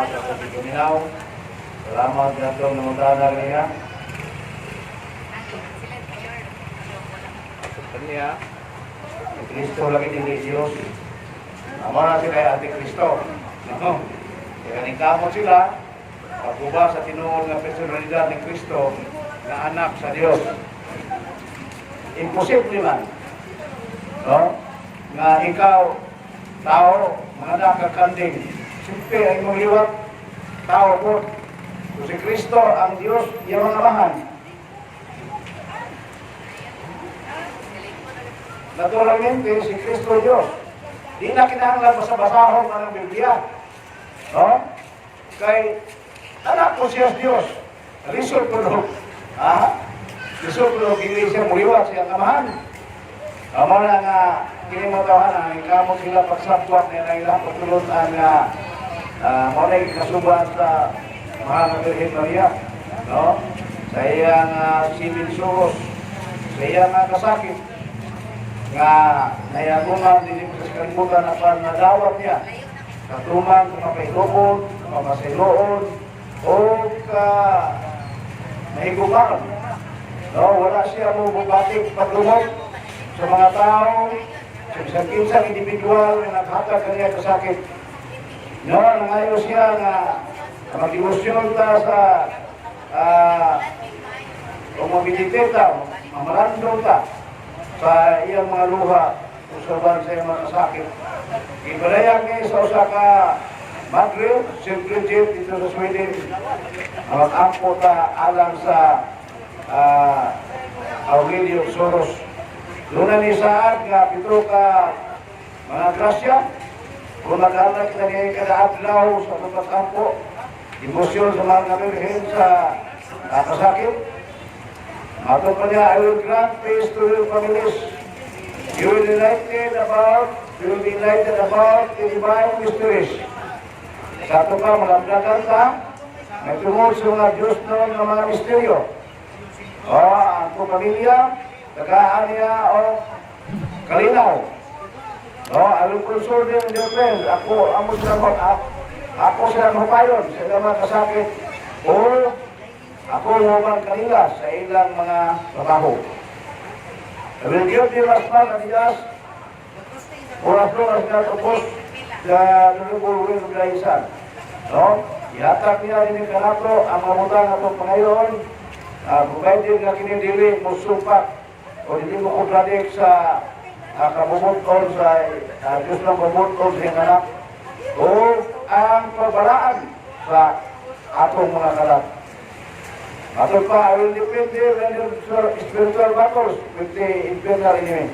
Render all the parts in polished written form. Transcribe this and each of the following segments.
salamat sa pagkikiminaw. Salamat na itong namutana niya. Kanya, Kristo lagi din ni Diyos. Ama na sila ay Ate Kristo. Kaya ningkamot sila, pagbuba sa tinuod ng personalidad ni Kristo na anak sa Diyos. Imposible man. No? Nga ikaw, tao, mga nakakanding, simple ay magliwat, tao po. Kung si Kristo ang Diyos, iyang amahan. Naturalmente, si Kristo Diyos. Di na kinahanglan basa-basahon ng Biblia. No? Kay anak ko siya Diyos. Lisod ko no. Lisod ko no, hindi siya muliwat siya amahan. Amo na nga, kini mo tawanan, ikamot sila pagsabwat na ilang pagtulutan nga muna ikasuban sa mahal na Virgen Maria. No? Sa iyang sibil suros, sa iyang kasakit, nga nayaguman din sa kalibutan na panadawat niya. Katuman, kapailoon, kapamasiloon, o nahiguman. No? Wala siya mo bubating paglumot sa mga tao, sa isang kinsang individual na naghatag kaniya kasakit. No, nangayo siya na mag-emosyon ta sa kung mabilite ta, mamarandong ta sa iyang mga luha, usaban sa iyang mga kasakit. Ibalayang kayo sa usa ka Madrid, St. Bridget, dito sa Sweden, mag-ampo ta alang sa Aurelio Soros. Luna ni saad nga pitro ka mga grasya, kung nag-anak kita niya kada-adlaw sa pagpasampo, emosyon sa mga Virgen sa kasakit. Ato pa niya, I will grant peace to your families. You will be enlightened about the divine mysteries. Sa ato pa, malabdagan ka, may tungod sa mga Diyos noon ng mga misteryo. Ang pamilya, tagaan niya o kalinaw. I will console them in their friends. Ako silang hupayon sa ilang mga kasakit o ako human kanila sa ilang mga trabaho. I will give them as much as yes or as long as not opposed the renewable will of the isan. Ihatag niya rin yung kanato ang mamutang atong Panginoon. Provided na kinidili mo sumpak o hindi mo kontradik sa kabumuton sa Diyos ng kabumuton sa iyong anak o ang pagbalaan sa atong mga kalat. Atong pa, I will defend them in your spiritual battles with the infernal enemy.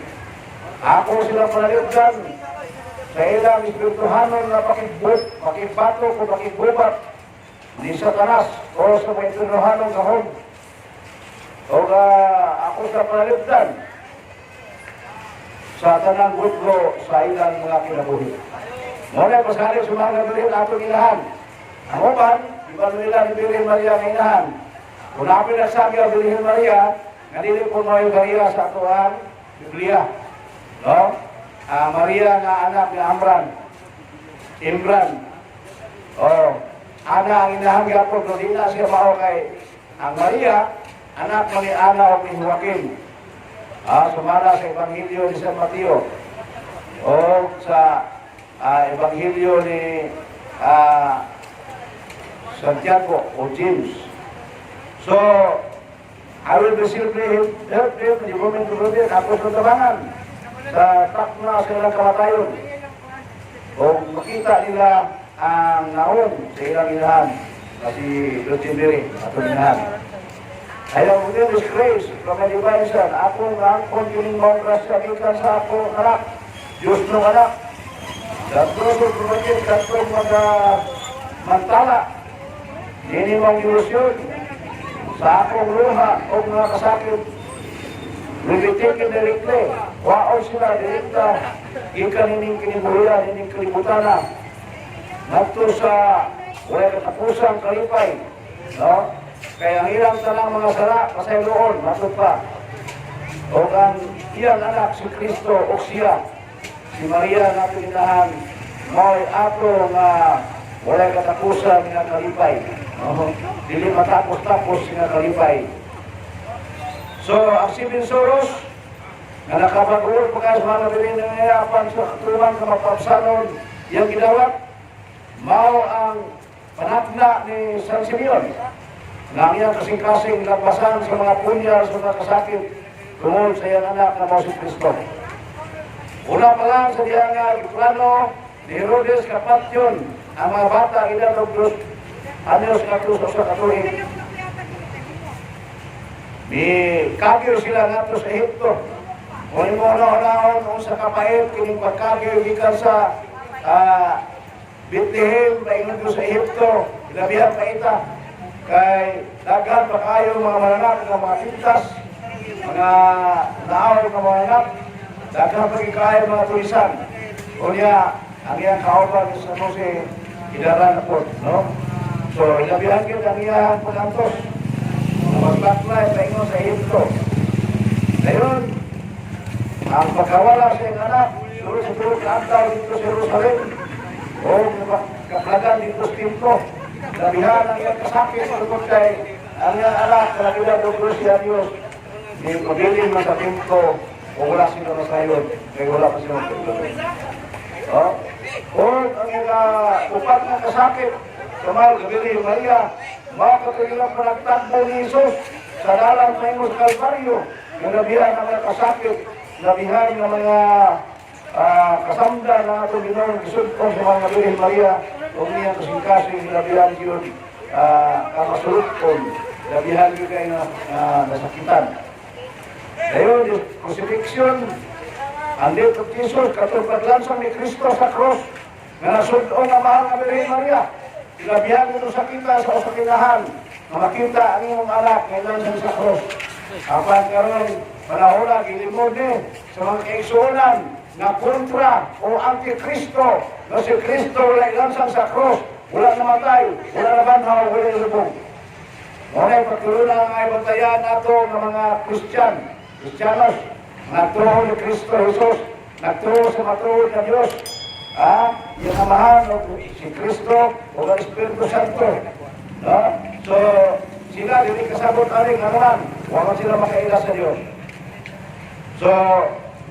Ako silang panalipdan sa ilang espirituhanon na pakibato o pakigubat ni Satanas o sa mga infernalhanong kahon. O ako sa panalipdan sa tanang gutlo sa ilang mga kinabuhi. Muna pasali sa mga nabilihin atong inahan. Ang upan, iba nila ni Virgen Maria ang inahan. Kung napin na sabi ang Virgen Maria, nalili po mo yung Maria sa atuang Biblia. No? Maria nga anak ni Imran. Ana ang inahan gapon, no di na siya mao kay ang Maria, anak ni Ana o ni Joaquin. Sumala sa Ebanghelyo ni San Mateo o sa Ebanghelyo ni Santiago o James. So, I will be simply help them in the moment to do it. Ako sa tabangan sa takna sa ilang kamatayon o makita nila ang naon sa ilang inahan kasi Lucinere at inahan. I have within this grace from my divine Son, ako ang continuing mong grasya ikan sa ako anak, Diyos ng anak. Datro sa kumagin, datro mantala, hindi mong ilusyon sa akong luha o mga kasakit. Will be taken directly. Wao sila direkta, ikan ining kinibuhian, ining kalibutan na. Nagto sa wala katapusang kalipay. No? Kaya ang ilang tanang mga sara, kasayloon, matut pa. O ang iyang anak, si Kristo, o siya, si Maria na pininahan, mo'y ato nga Walay katapusan nga kalipay. Dili matapos-tapos nga kalipay. So, ang si Soros, na nakapag-uol pa kayo sa mga pininayapan sa katulang kamapapsanon, yung gidawat, mao ang panatna ni San Simeon, na ang iyang kasing-kasing labasan sa mga punyal, sa mga kasakit, tungkol sa iyang anak na mao si Kristo. Una pa lang sa diyang plano ni Herodes Kapatyon, ang mga bata edad og 2 anyos katus sa katuig. Ni kagyo sila nato sa Ehipto. Kung mo na kung sa kapait, kining pagkagyo gikan sa Bethlehem, paingon ko sa Ehipto, ilabihan pa ita. Kay daghan pa kayo mga mananap ng mga pintas, mga naaway ng mga anak, daghan pa kayo mga tulisan. Kunya, ang iyang kauban sa Jose, idaran na po, no? So, ilabihan ko ang iyang pag-antos. Magbaklay, paingon sa Ehipto. Ngayon, ang pagkawala sa iyong anak, siguro sa antaw dito sa Jerusalem, o kaplagan dito sa Timpo, labihan ang iyong kasakit, tungkol kay ang iyong anak, kalagyan ng Krusya Diyos, ni mabilin man sa Timpo, o wala sila na sayon, kaya wala pa silang Timpo. O ang iyong upat ng kasakit, Kamal, Gabriel, Maria, mga katulilang panagtagpo ni Jesus sa dalang Maymus Calvario, yung labihan ng mga kasakit, labihan ng mga kasamda na itong ginawang gisulpon sa mga Gabriel, Maria, o niyang kasing-kasing labihan yun, kamasulupon, labihan yun kayo na nasakitan. Ngayon, yung crucifixion, ang death of Jesus, katupaglansang ni Kristo sa cross, na nasudon ang mahal na Gabriel, Maria, ilabihan nito sa kita sa usakinahan na makita ang iyong anak ngayon sa cross. Apan karon panahon gilimod ni sa mga kaigsuonan na kontra o anti-Kristo na si Kristo wala ilansang sa cross, wala namatay, wala nabanhaw, wala lubog. Ngunit pagtulungan ang ay bantayan nato ng mga Kristiyanos, nagtuho ni Kristo Jesus, nagtuho sa matuod na Diyos, yung amahan o si Kristo o ang Espiritu Santo. So, sila hindi kasabot aling naman, huwag sila makaila sa Diyos. So,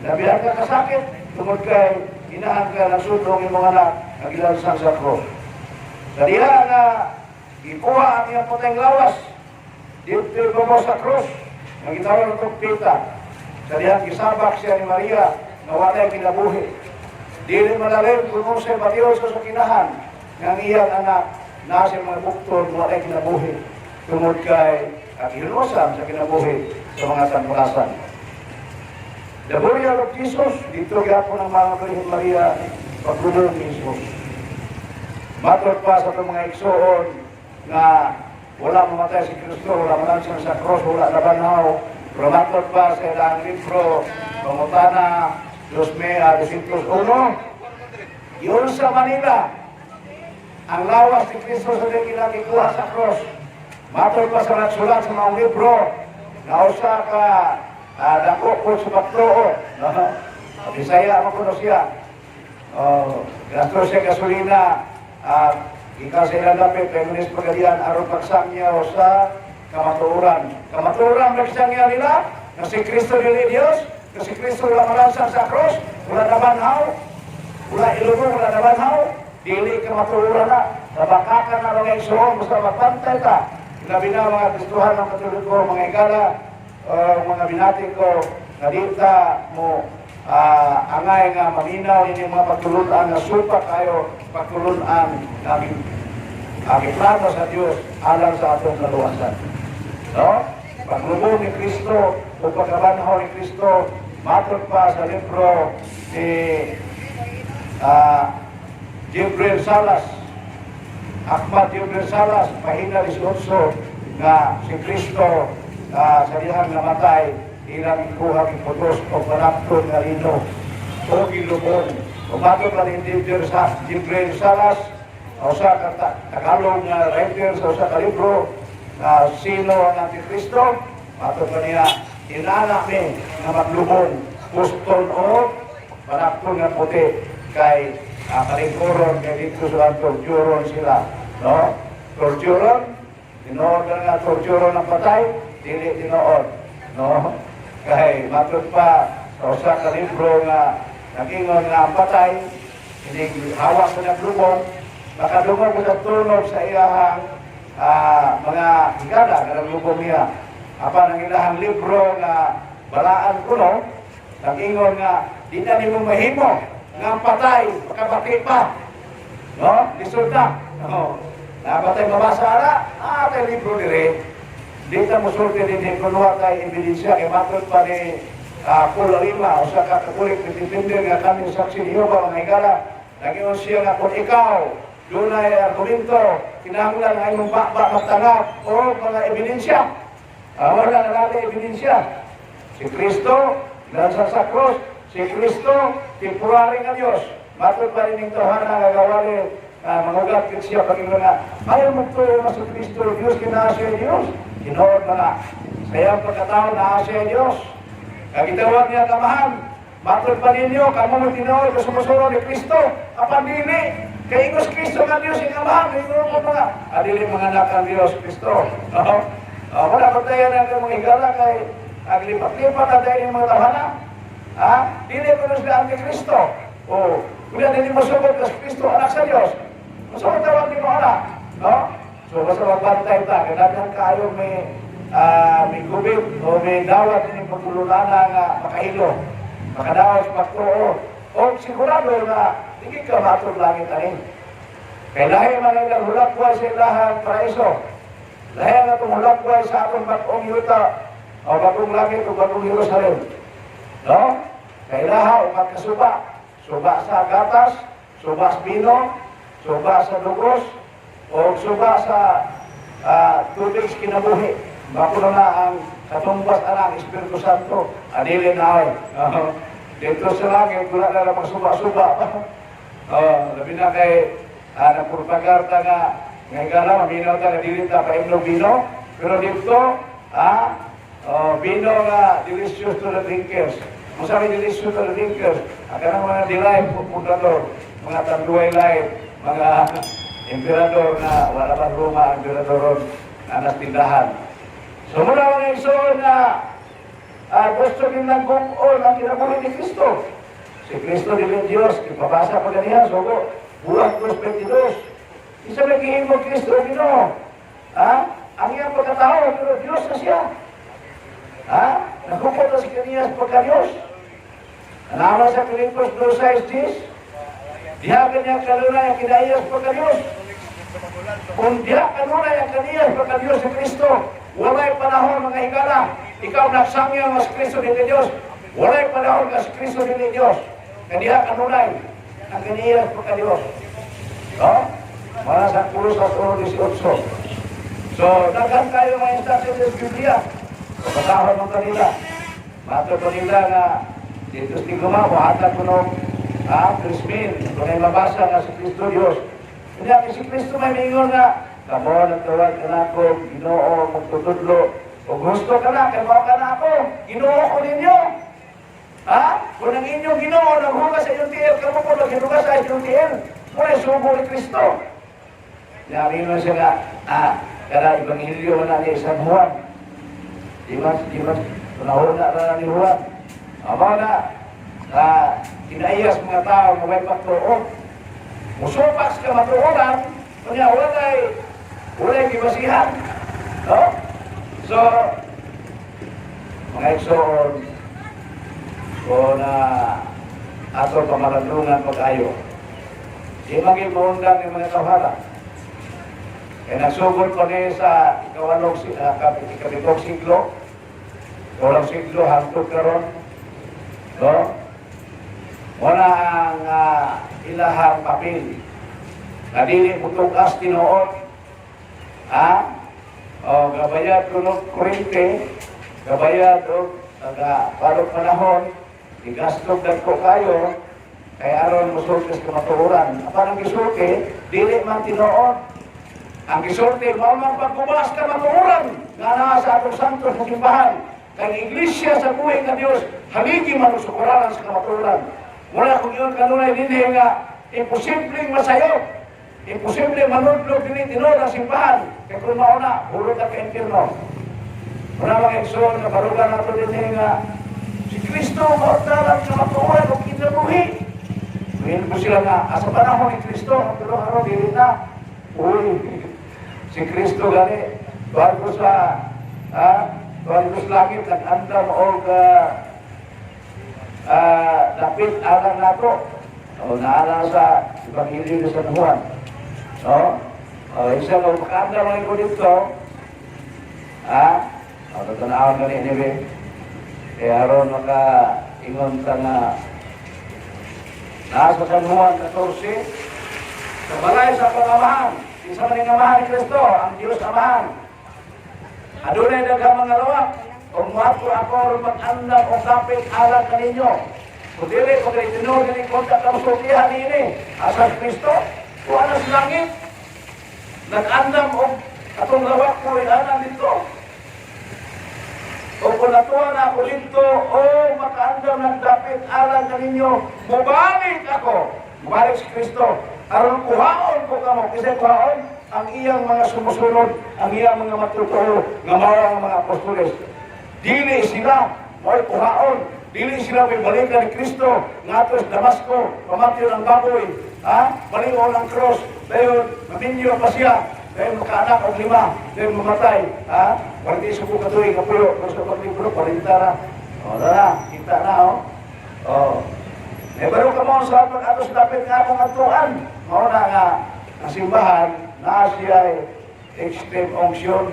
nabihan ka kasakit, tungod kay inahan ka ng sudong yung mga anak na gilansang sa cross. Sa diha na ikuha ang iyong puteng lawas, dito mo sa cross, na gitawag ng pita. Sa diha gisabak siya ni Maria, na walay kinabuhi. Dili malalim kung sa Mateo sa sakinahan ng iyang anak na sa mga bukton mo ay kinabuhi tungod kay kagilusan sa kinabuhi sa mga sanmulasan. The burial of Jesus, dito gapon ang mga Birhen Maria paglulong ni Jesus. Matod pa sa itong mga igsoon na wala mamatay si Kristo, wala malansang sa cross, wala nabanhaw, pero matod pa sa ilang libro, pangutana, 2,201. Yun sa Manila, ang lawas ni Kristo sa dakilang ikuha sa cross. Matol pa sa nagsulat sa mga libro, na usa ka dako ko sa Bakloo. Bisaya ako kuno siya. Gasto siya gasolina, ikaw sa ilang lapit, feminist pagalian, aron pagsangya o sa kamatuuran. Kamatuuran pagsangya nila, na si Kristo dili Diyos, na si Kristo wala malansang sa cross, wala nabanhaw, wala ilubong, wala nabanhaw, dili ka matuuran na, nabakakan na mga igsoon, basta magpantay ka. Labi na mga Kristuhan ng katulad ko, mga igala, mga binati ko, na dita mo, angay nga maminaw, yun yung mga pagtulunan na supa kayo, pagtulunan namin, plano sa Diyos, alam sa atong kaluwasan. No? Paglubong ni Kristo, o pagkabanhaw ni Kristo, matod pa sa libro ni Gabriel Salas, Ahmad Gabriel Salas, pahina 18, nga si Kristo sa dihang namatay, ilang ikuha ng putos o panapton na lino o gilubong. Umatod pa ni Gabriel Salas, o sa Tagalog na writer sa kalibro, sino ang Antikristo, matod pa niya, inaanak ni na maglubong, puston o panapton na puti. kay kalingkuron, kay dito sa torturon sila. No? Torturon, tinood ka nga torturon ng patay, dili tinood. No? Kay matod pa sa usa ka libro nga nagingon nga ang patay, hindi hawak sa naglubong, makadungog sa tunog sa iyahang mga higala nga naglubong niya. Apa nang ilahang libro nga balaan kuno, nagingon nga di na nimo mahimo nga patay makabati pa. No? Lisod na. No? Napatay mabasa na, tay libro dire. Di ta musulti din kunuha kay ebidensya kay matod pa ni Kula Lima o sa kakakulik nitipindir nga kami saksi ni Jehovah mga higala. Nagingon siya nga kung ikaw doon ay argumento, kinahanglan ay mong magtanggap o mga ebidensya. Wala na natin ebidensya. Si Kristo, nasa sa cross, si Kristo, temporary nga Diyos. Matod pa rin yung Tuhan na gagawali, mangugat kit siya pag na, ayaw magtuyo na si Kristo, Diyos, kinasya Diyos. Kinood na na. Kaya pagkataon na asya Diyos. Kagitawag niya kamahan. Matod pa ninyo, kamo mo tinood na sumusunod ni Kristo. Apan dili, kay Ingos Kristo nga Diyos, ikamahan. Mayroon po mga, adili mga anak ang Diyos, Kristo. Wala pa tayo ng mga higala kay aglipat-lipat na tayo ng mga tawhana. Dili ko nung sila ang Kristo. Kaya hindi mo subot na Kristo, anak sa Diyos. Masubot tawag di mo anak. So, basta magbantay ta. Kailangan kayo may gubit o may dawat ng pagtulunana nga makahilo. Makadaos, magtuo. O sigurado na hindi ka matod langit aning. Kaya lahi man ilang hulakwa sa ilahang paraiso. Lahi nga itong hulakwa sa atong bagong yuta o bagong langit o bagong Jerusalem. No? Kaya laha o magkasuba. Suba sa gatas, suba sa bino, suba sa dugos, o suba sa tubig kinabuhi. Bakulo na ang katumbas na ng Espiritu Santo. Adili na ay. Dito sa langit, wala na lang magsuba-suba. Labi na kay nagpurpagarta nga higala, maminaw ka na dilita pa imnog bino. Pero dito, bino nga delicious to the drinkers. Masabi delicious to the drinkers. Ang mga dilay, pupundador, mga tanduay light, mga emperador na wala pa Roma, emperador na nastindahan. So mula mga isoon na gusto nilang kung ang kinabuhi ni Kristo. Si Kristo din Diyos, ipabasa ko ganiya, so buwan 22. Isa naging mo Kristo, Ginoo. Ang iyang pagkatao, pero Diyos na siya. Nagkupot na si Kanias pagka-Diyos. Naman sa Pilipos 2:6, diha kanya kalunay ang kinayas pagka-Diyos. Kung diha kalunay ang kaniyas pagka-Diyos si Kristo, walay panahon mga higala. Ikaw nagsangyo ang Kristo din ni Diyos. Walay panahon ang Kristo din ni Diyos. Kaya kanunay ang kaniyas pagka-Diyos. Mga sa pulos at 1:18. So, daghan kayo mga instances sa Biblia. Pagkatahon ng kanila. Mato ko nila na dito sa tiguma, buhatan ko nung Krismin. Kung ay mabasa nga si Kristo Diyos. Hindi si Kristo may mingon nga, kamo nagtawag ka na ako, Ginoo, magtutudlo. O gusto ka na, kaya ka na ako, Ginoo ko ninyo. Kung ang inyong Ginoo, naghugas sa inyong tiil, kamo po naghugas sa inyong tiil. Muna subo ni Kristo. Nabi mo siya kaya Ebanghelyo na ni San Juan. Di mas, panahon na ni Juan. Aba na, kinayas mga tao na may pagtuon. Musupas ka matuonan, kanya walay gibasihan. No? So, mga igsoon, na ato pamalandungan pag-ayo. Di maging maundan ng mga tawhala. Kaya nagsugod ko niya sa ikabitong siglo, walang siglo, hantog karon. No? Wala ang ilahang papel. Nadili butugas tinuod. Gabayad ko ng kurente, gabayad o parang panahon, igastog ko kayo, kaya aron musultis ka matuuran. Parang gisulti, dili man tinuod. Ang gisulti, mamang pagkubas ka matuuran, nga na sa atong santos na simbahan. Kaya iglesia sa buhay ng Diyos, haligi man sa kuralan sa kamaturan. Mula kung yun kanunay din nga, imposibleng masayo. Imposibleng manudlog din tinod ang simbahan. Kaya kung mauna, hulog ka ka impirno. Muna mga ekson, kabarugan nato din nga, si Kristo, maordalan sa matuwan o kinabuhi. Ngayon po sila nga, sa panahon ni Kristo, pero araw dili na. Uy, si Kristo gani, bago sa langit, nag-andam o dapit alam nato. O naala sa Ebanghelyo ni San Juan. No? O isa ko, makaandam lang ko dito. O tatanawag ka ni anyway. Kaya aron maka-ingon ka nga nasa San Juan 14, sa balay sa pangamahan, isa man yung amahan ni Kristo, ang Diyos amahan. Adunay daghang mga lawak, kung mato ako rin mag-andam o kapit alam ka ninyo. Kung dili, kung tinunod din kontak ang sultihan ini, asal Kristo, kuha na sa langit, nag-andam o katong lawak ko rin anan dito. O kung natuwa na ako dito, o makaandam ng dapit alam ka ninyo, mubalik ako, mubalik si Kristo. Aron kuhaon ko kamo, kasi kuhaon ang iyang mga sumusunod, ang iyang mga matutuo, nga mga mga apostoles. Dili sila, mo'y kuhaon, dili sila may balikan ni Kristo, nga atos Damasco, pamatyo ng baboy, malingon ang cross, dahil maminyo pa siya, dahil makaanak o 5, dahil mamatay, Parti sa buka tuwing kapulo, gusto ko libro, 40 na. O, na, kita na, o. Baru ka mo sa pag-atos dapat nga akong atuan. Mauna nga, ang simbahan, na siya extreme unction.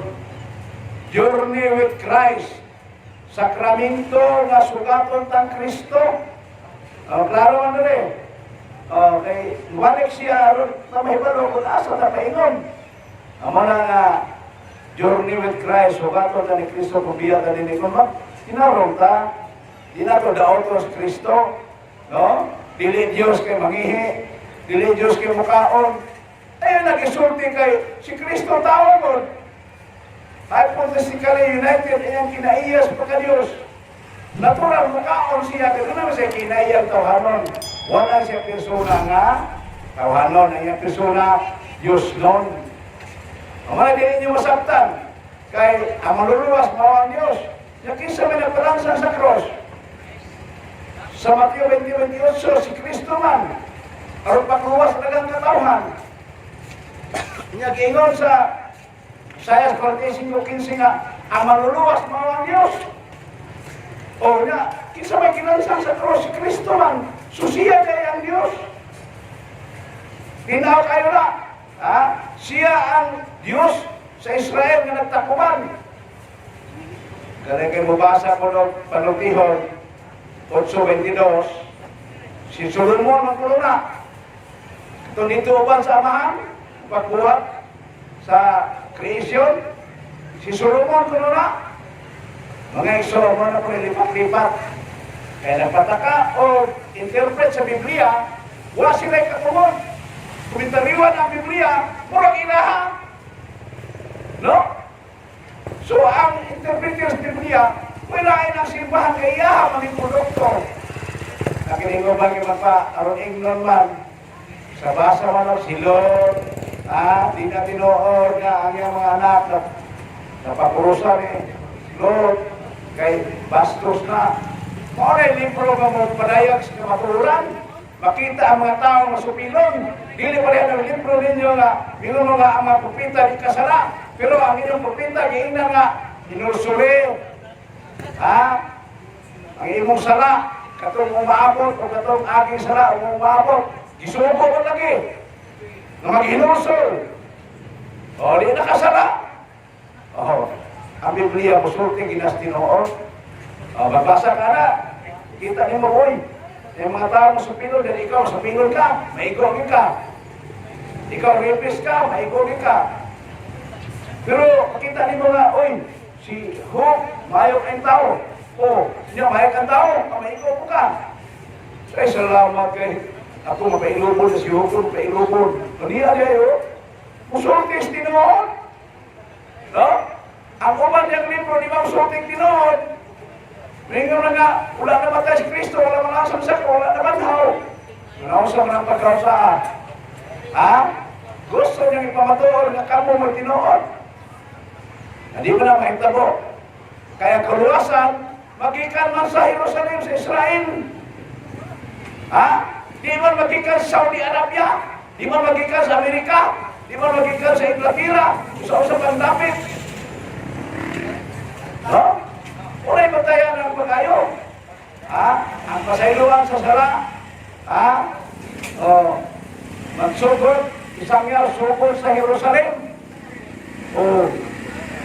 Journey with Christ. Sakramento nga sugaton tang Kristo. Klaro man rin. Okay, balik siya, na mahibalo kung asa na paingon. Ang mga nga, journey with Christ, sugaton na ni Kristo, kubiya ka din ikon ba? Tinarong ta, di na to daotos Kristo, no? Dili Diyos kay mangihi, dili Diyos kay mukaon. Ayun, nag-isulti kay si Kristo tawag mo. Hypothetically united, ayang kinaiyas pagka-Diyos. Natural mukaon siya, pero naman siya kinaiyang tawanon. Wala siya persona nga, tawanon, ayang persona, Diyos nun. Ang mga dili niyo masabtan, kay ang maluluwas, mawang Diyos. Yung kisa may nagpalansan sa cross. Sa Mateo 20:28, si Kristo man, aron pagluwas na lang katawhan. Ingon sa Isaiah 45:15 nga, ang maluluwas, mawang Diyos. O nga, kisa may kinansan sa cross, si Kristo man, susiya kay ang Diyos. Ginaw kayo na, siya ang Diyos sa Israel nga nagtakuman. Kaya kayo mabasa po ng panutihon, 8:22, si Solomon magpulo na. Ito dito ba sa amahan, pagbuhat sa creation, si Solomon pulo na. Mga iso, mga po lipat-lipat. Kaya nagpataka o interpret sa Biblia, wala sila'y katumon. Komentariwan ang Biblia, murang ilaha. No? So, ang interpreter sa Biblia, wala ang simbahan kay Yaha, maging produkto. Nakiningo ba yung mapa, aron ingnon man, sa basa man o silon, di na tinuod nga ang iyang mga anak na napapurusan Lord, kay bastos na. Muna yung libro nga mo padayag sa kamaturan, makita ang mga tao masupilon. Dili pa rin ang libro ninyo nga, minuno nga ang mga propita di kasala. Pero ang inyong propita, giingna nga, inursuri, ang imong sala, katong umaabot, o katong aking sala, umaabot, gisuko ko lagi, na mag-inursul. O, di nakasala. O, ang Biblia, musulting ginastinoon. O, magbasa ka na, kita niyo mo, oy, yung mga tao mo sa pinol, dahil ikaw sa pinol ka, maigogin ka. Ikaw rapist ka, maigogin ka. Pero makita niyo nga, oy, si Hook, mayok ang tao. O, niya mayok ang tao, maigo po ka. Ay, salamat kay ako mapailubon na si Hook, mapailubon. Kaniya niya musultis tinoon. No? Ang uman niyang libro, di ba musulting tinoon? Ringaw na nga, wala na matay si Kristo, wala manasam sa ko, wala na banhaw. Kinausa mo ng pagkausaan. Ha? Gusto niyang ipamatuon na kamo magtinoon. Hindi mo na mahitabo. Kaya kaluwasan, magikan man sa Jerusalem, sa Israel. Ha? Di man magikan sa Saudi Arabia. Di man magikan sa Amerika. Di man magikan sa Inglaterra. Usa-usa pang dapit. No? Unay batayan ang pag-ayo. Ha? Ang pasayloan sa sala. Ha? O, magsugod, isang yaw sugod sa Jerusalem. O,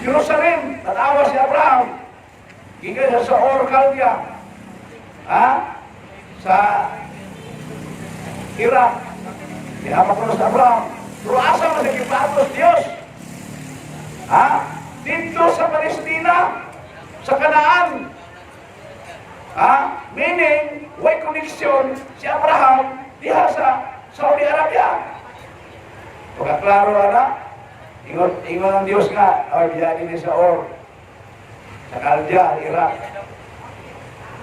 Jerusalem, tatawa si Abraham. Gigay sa Ur Chaldea. Ha? Sa Iraq. Kinapak ko sa Abraham. Pero asa mo sa kipatos Diyos? Ha? Dito sa Palestina, sa Kanaan. Ha? Meaning, way connection si Abraham diha sa Saudi Arabia. Pagkaklaro na, ingon ang Diyos nga, o diya din sa Ur. Sa Chaldea, Iraq.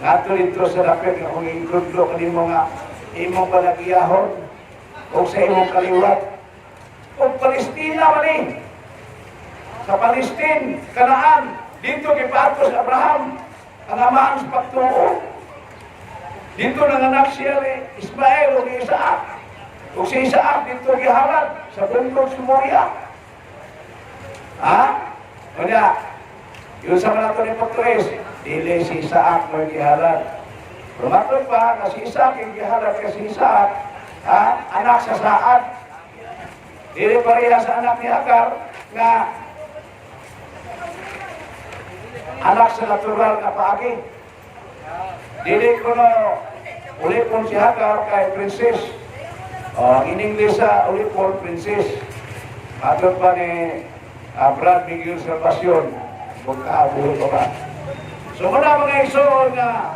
Nato dito sa dapit nga kung include ka mo nga imong panagiyahon o sa imong kaliwat. O Palestina man eh. Sa Palestine, Kanaan, dito kipatos Abraham, ang amaan sa pagtuo. Dito nanganak siya ni Ismael o ni Isaac. O si Isaac dito gihalad sa bundok Sumoria. Ha? Kanya, yun sa mga ito ni Pagtuis, dili si Isaac mo gihalad. Rumatod pa na si Isaac yung gihalad kasi si Isaac, ha? Anak sa Saad. Dili pareha sa anak ni Hagar nga anak sa natural na paagi. Dili ko no uli pong si Hagar kay princess. In English sa uli pong princess. Matod pa ni Brad Miguel Salvacion. Magkaabuhol pa ba? So muna mga igsoon nga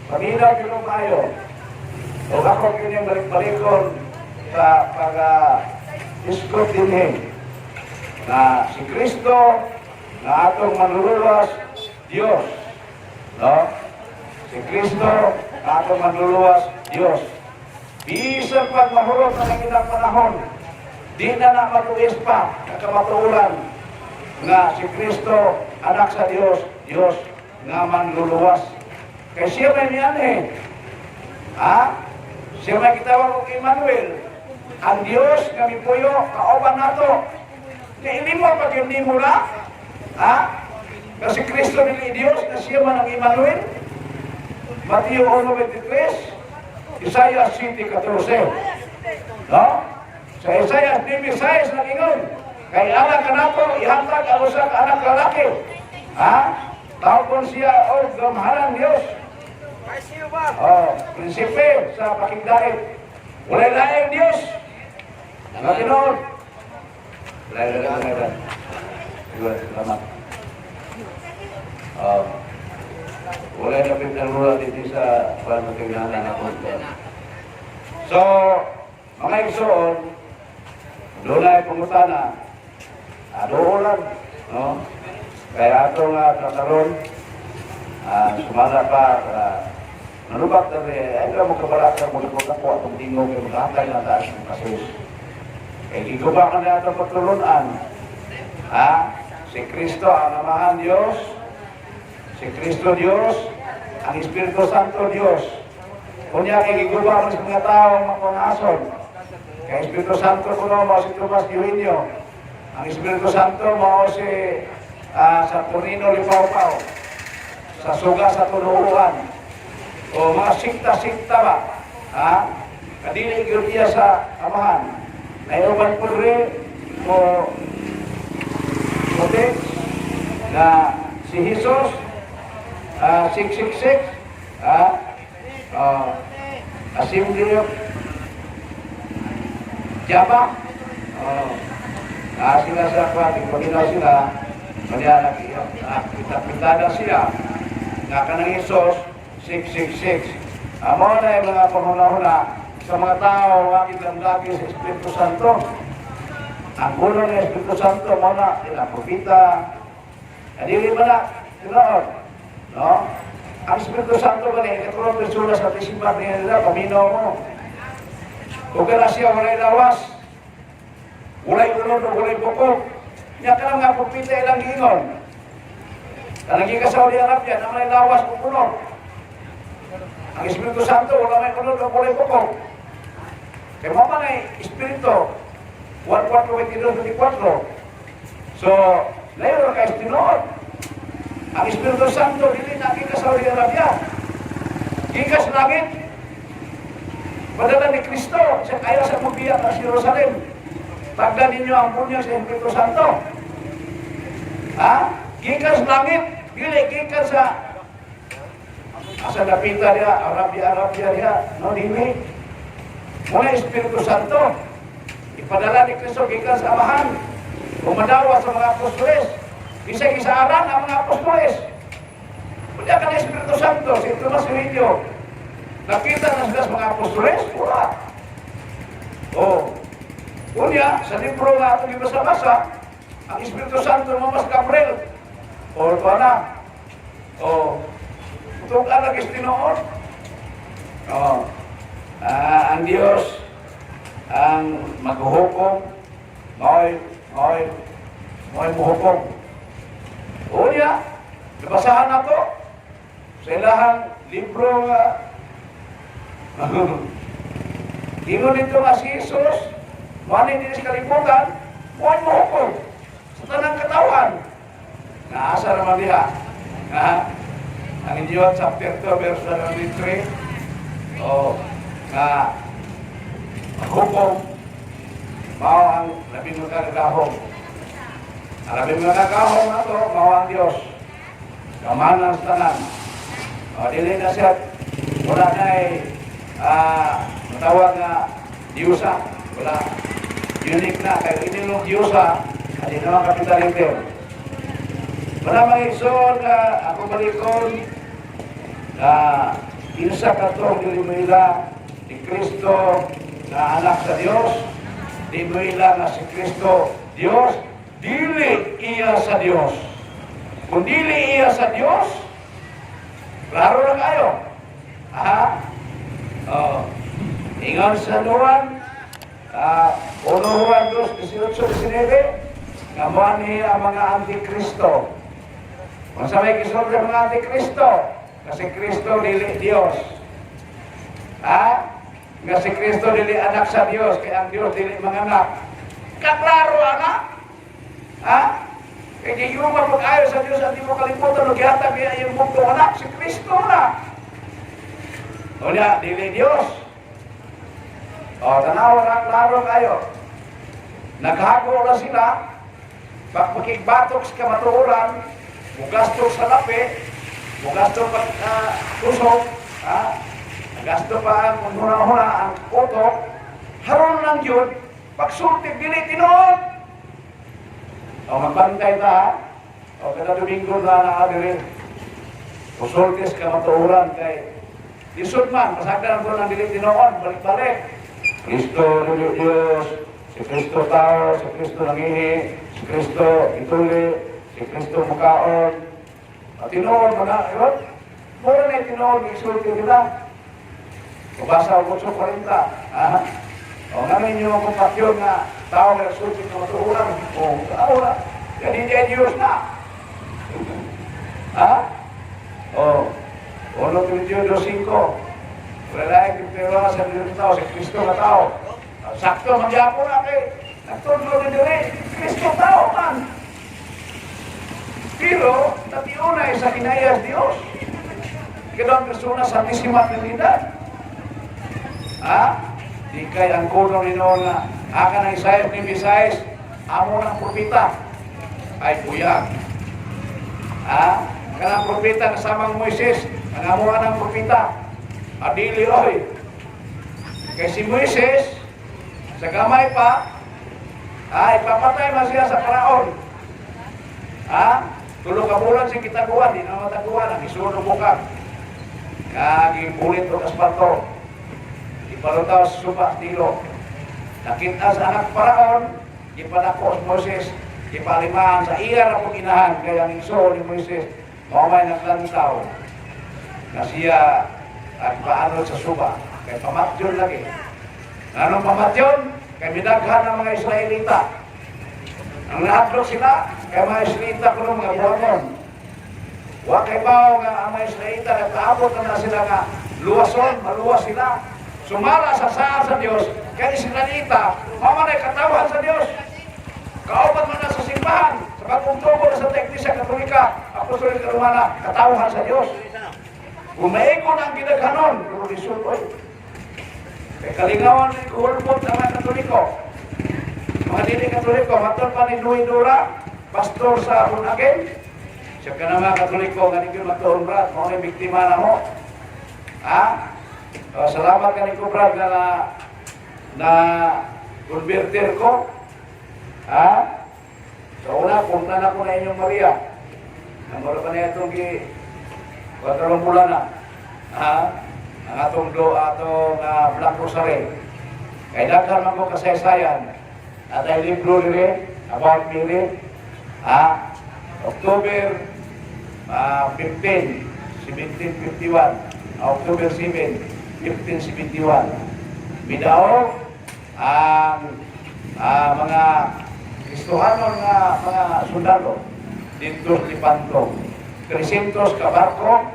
paminaw kinong kayo. O ako kinyang balik-balikon sa pag-iskot din na si Kristo na atong manluluwas Diyos. No? Si Kristo na atong manluluwas Diyos. Bisag pag mahulog na ng panahon, di na matuis pa, nakamatuuran nga si Kristo, anak sa Diyos, Diyos nga manluluwas. Kaya siya may niyan eh. Ha? Siya may kitawag kong Emmanuel. Ang Diyos, kami puyo, kaoban nato. Kaili mo pag yung nimo na? Ha? Kasi Kristo nili Diyos, na siya man ang Emmanuel. Mateo 1:23, Isaiah 7:14. No? Sa Isaiah 9:6 na ingon, kay anak ka nato, ihatag ang usa ka anak lalaki. Ha? Tawag siya o gamhanan Diyos. Prinsipe sa pakigdait. Walay laing Diyos. Nangatinon. Walay. Salamat. Walay na pinagmula dito sa pagkagdanan ako. So, mga igsoon, doon ay pumutana. Doon lang. No? Kaya ito nga tataron, sumala pa, nalubat na rin, ay ka mo kabalakar mo na ako atong tingog yung makakay na taas ng kasus. Kaya giguba ka na itong pagtulunan. Si Kristo ang amahan Diyos, si Kristo Diyos, ang Espiritu Santo Diyos. Kunya kay giguba mo sa mga taong mapangason. Kaya Espiritu Santo kuno mo si Tomas Eugenio. Ang Espiritu Santo mo si Saturnino Lipao-Pao. Sa suga sa tunuuan. O mga sikta-sikta ba? Kadili gyud sa amahan. Naiuban po rin mo puti na si Jesus 666 asim dito Jaba sila sa kwating paginaw sila kanya kita sila nga kanang Jesus 666 amo na yung mga panghuna-huna sa mga tao ang ilang-lagi sa Espiritu Santo. Ang gulo ng Espiritu Santo mo na sila propita hindi ba na tinood no? Ang Espiritu Santo ba niya katulong persona sa tisimbar niya nila paminaw mo O kana siya walay lawas, walay unod o walay bukog. Niya ka nga propita ilang giingon. Kanang gikas sa Saudi Arabia na may lawas o unod. Ang Espiritu Santo wala may unod o walay bukog. Kaya mama na Espiritu 1:4:22-24. So, layo ka Espiritu. Ang Espiritu Santo dili na gikas sa Saudi Arabia. Gikas langit. Padala ni Kristo sa kaya sa mubiyak sa Jerusalem. Pagda ninyo ang punya sa Espiritu Santo. Ha? Gikas langit, dili gikas sa asa napita dia, Arabia dia, no dili. Muna Espiritu Santo. Ipadala ni Kristo gikas sa amahan. Umadawa sa mga apostoles. Isa-isaaran ang mga apostoles. Pwede ka na Espiritu Santo, si Tomas Video. Nakita na sila sa mga apostoles? Wala. Unya, sa libro nga ito basa-basa, ang Espiritu Santo Mamas Gabriel. Ba na? Itong alagis tinoon. Ang Diyos, ang maghuhukom, mo'y muhukom. Unya, nabasahan na to sa ilahang libro nga ingon nito nga si Jesus, manin din sa kalibutan, mo'y muhukom sa tanang katawan. Naasa naman diha. Ang John chapter 2 verse 23, nga maghukom, mao ang labing mga kagahom. Ang labing mga kagahom na to, mao ang Diyos. Kamanan sa tanan. Dili na siya, wala na matawag na Diyosa. Wala. Unique na. Kaya inilong Diyosa, at yun naman kapitaliter. Wala mga isol na ako balikon na insa ka to, dili mo ila si Kristo na anak sa Diyos. Di mo ila na si Kristo Diyos. Dili iya sa Diyos. Kung dili iya sa Diyos, klaro na kayo. Ingon sa Juan, 1 Juan 2:18-19, ngamuan niya ang mga antikristo. Kung sa may kisod ng mga antikristo, kasi Kristo dili Diyos. Kasi Kristo dili anak sa Diyos, kaya ang Diyos dili mga anak. Kaklaro anak? Kaya di yung mapag-ayo sa Diyos at di mo kalimutan, nagyatag niya yung mundo anak, si Kristo na. O niya, dili Diyos. Tanawa na klaro kayo. Naghago na sila, pagpakigbatok sa kamatuuran, mugasto sa lapi, mugasto pa tusok, nagasto pa ang huna-huna ang utok, haron lang yun, pagsulti, dili tinoon. Magbantay ta, kada Domingo na nakadiri, pusultis kamatuuran kay isod man, pasagdan ko ng dili tinoon, balik-balik. Kristo Diyos, si Kristo tao, si Kristo nangihi, si Kristo ituli, si Kristo mukaon. Tinoon mo na, yun? Mura na yung tinoon, isulti nila. Mabasa ko 8:40. Ngayon yung mga kumpakyon na tao na isulti ng matuhuran. Tao na. Yan hindi ay Diyos na. 1 Timoteo 2:5. Wala lang yung pero sa Diyos tao, si Kristo na tao. Sakto, magyapo na kay nagtudlo na dili, Kristo tao man. Pero, natiunay sa kinayas Diyos. Ikaw ang persona sa tisimat ng edad. Di kay ang kuno ni noon na aka ng Isayas ni Misayas, amo ng propita ay buyag. Kanang propita kasamang Moises, ang amo ng propita, adili oy. Kay si Moises, sa gamay pa, ipapatay man siya sa paraon. Tulog ka bulan si kitaguan, di na mataguan, ang isuno bukag. Gibulit o asfalto. Ipalutaw sa suba, tilo. Nakita sa anak paraon, ipadako si Moses, ipalimahan sa iya na pong inahan, kaya ang iso ni Moises, mamay naglantaw na siya at paano sa suba, kaya pamatyon lagi. Anong pamatyon? Kay minaghan ng mga Israelita. Ang nahadlok sila, kay mga Israelita kuno mga buhaton. Wa kay bao nga ang mga Israelita nagpaabot na sila nga luwason, maluwas sila. Sumala sa saan sa Dios, kay Israelita, mamanay katawan sa Dios. Kaupat man na sa simbahan, sa pagpuntubo na sa Iglesia Katolika, Apostolika Romana, katauhan sa Dios. Kung maikon ang ginaghanon, pero isuloy. Kaya kalingawan ni Kuhulpot ng mga Katoliko. Mga dili Katoliko, matol pa ni Louis Dura, pastor sa Bunagin. Siya ka na mga Katoliko, ganun yung matulong brad, mga biktima na mo. Ha? O, salamat ka ni ko brad na converter ko. Ha? So una, punta na ko na inyong Maria. Namura pa na itong 4 bulan na. Ha? Ang atong Black Rosary. Kaya daghan man ko kasaysayan. At ay libro nila, about Mary. Ha? October 15, 1751. October 7, 1571. Bidao ang mga Kristohanon nga mga sundalo dito sa Pantong. 300 ka barko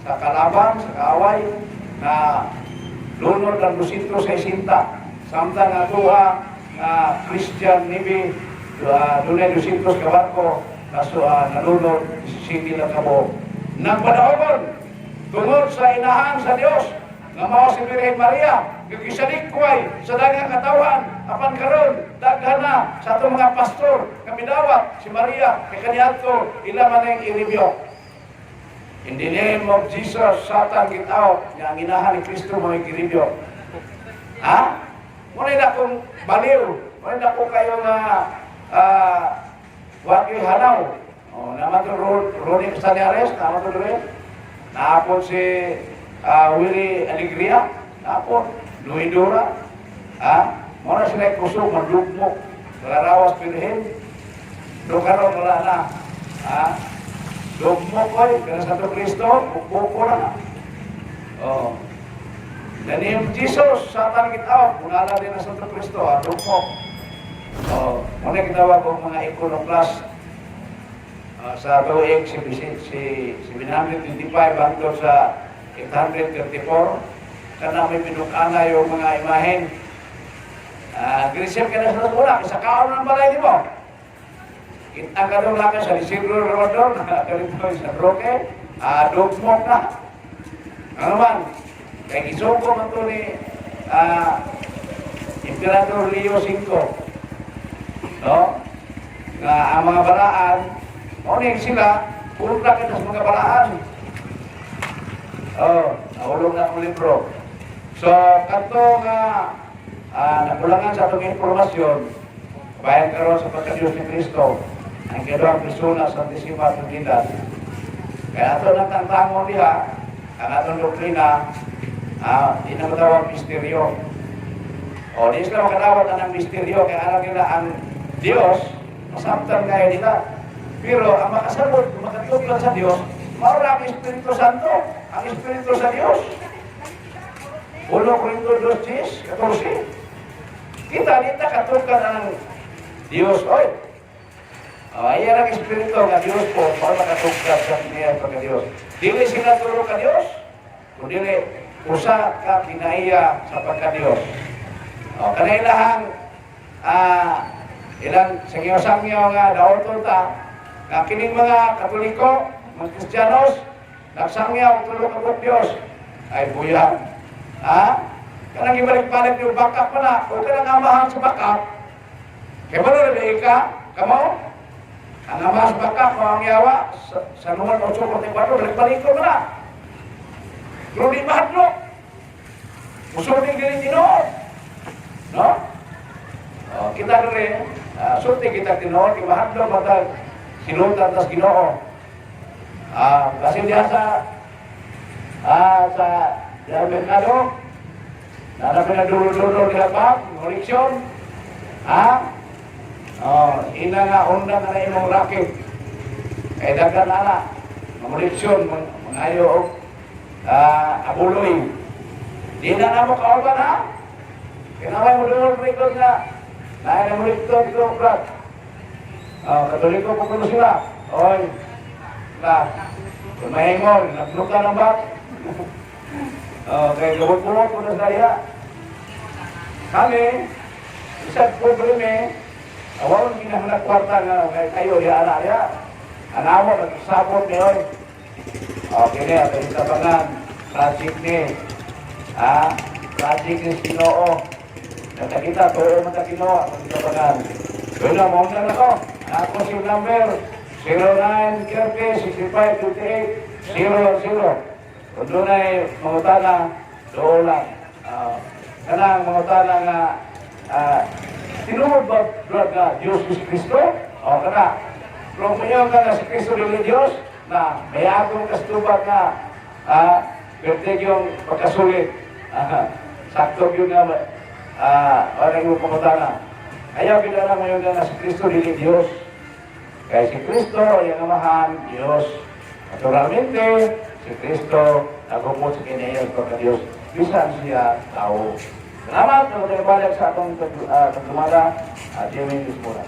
sa kalaban, sa kaaway na lunod ang 260. Samtang nga tuha Christian Navy dunay 200 ka barko nalunod City lang kabo. Nagpadaogon tungod sa inahan sa Dios nga mao si Birhen Maria, gigisalikway sa daghang katawan, apan karon daghan na sa atong mga pastor nga midawat si Maria kay kaniadto ila man ang iribyo. In the name of Jesus, Satan get out, nga ang inahan ni Kristo mo iribyo. Ha? Muna na kung baliw, muna na ko kayo nga wag yung hanaw. O, naman ito Ronnie Castañares, naman ito rin. Naapon si Willie Alegria, naapon, Louis Dura. Muna sila kusog, maglugmok, malarawas pilihin. Doon karoon wala na. Lugmok ko, kaya sa Kristo, bukbuk ko na. Oh. In the name of Jesus, Satan get out, punala din na sa Kristo, lugmok. Oh, muna ginawa ko mga iconoclast sa tuig si 725 hanggang sa 834 kana may pinukana yung mga imahen. Grisip ka na sa una, sa kaon ng balay mo. Kita ka doon lang sa Isidro Rodon, kalito sa Roque, dugmok na. Ano man, kaya gisong ko man ito ni Emperador Leo V. No? Nga ang mga balaan, uning sila, puro na kita sa mga balaan. Nahulog na ang libro. So, kanto nga nakulangan sa itong informasyon, bayan karon sa pagka-Diyos ni Kristo, ang gano'ng persona sa Santissima Trinidad. Kaya ito nagtantangon niya, ang atong doktrina, di na matawag misteryo. O, di sila makatawag ng misteryo, kaya alam nila ang Diyos, masabtan kaya nila. Pero ang makasabot, makatuglan sa Diyos, maura ang Espiritu Santo, ang Espiritu sa Diyos. 1 Corinto 2:14. Kita katuglan ang Diyos. Oy, ayan ang Espiritu ng Diyos po, para makatuglan sa niya pagka-Diyos. Dili sila turo ka Diyos, kundi usa ka kinaiya sa pagka-Diyos. Kanilahang ilang sangyaw-sangyaw nga daoton ta nga kining mga Katoliko, mga Kristiyanos nagsangyaw tulo ka Diyos ay buyag. Kanang ibalik-balik yung bakak pa na o kanang amahan sa bakak kaya ba na ka kamo ang amahan sa bakak o ang yawa sa numang 844 balik-balik ko na pero di mahadlo musunin ganit inoon, no? Kita rin, sulti kita tinoon, imahadlo matag sinutan tas Ginoo. Kasi diya sa merkado, na pinagdulol-dulol nila pa, koleksyon. Ina nga, undan na imong racket. Kaya dagan na koleksyon, mangayo abuloy. Di na mo kauban Kinamay mo doon record nga. Naya na mo ito, Brad. Katoliko po kuno sila. Oy, na, mahingol, naglok ka ng bat. Okay, gabot-gabot po na saya. Kami, isang probleme, awang ginahangak kwarta nga kayo, ya anak ya. Anamo, nag-sabot ni oy. Okay niya, ito yung tabangan. Project ni. Project ni Sinoo. Nakakita, tuyo mo na Kinoa. Tabangan. Yun na, mo na ako. Ako si number 09-30-65-28-00. Kung doon ay mangutana, doon lang. Kanang mangutana nga, tinumod ba blood nga Diyos si Kristo? O kana, kung mayaw ka na si Kristo dili Diyos, na may akong kastubat nga, birthday yung pagkasulit. Sakto yun nga, orang yung pangutana. Ayaw pinala mayaw ka na si Kristo dili Diyos. Kaya si Kristo, yung amahan, Diyos. Naturalmente, si Kristo, nagumot sa kinayang pagka-Diyos. Bisan siya tao. Salamat, nagabalik sa atong tagdumada, Jimmy Dismuras.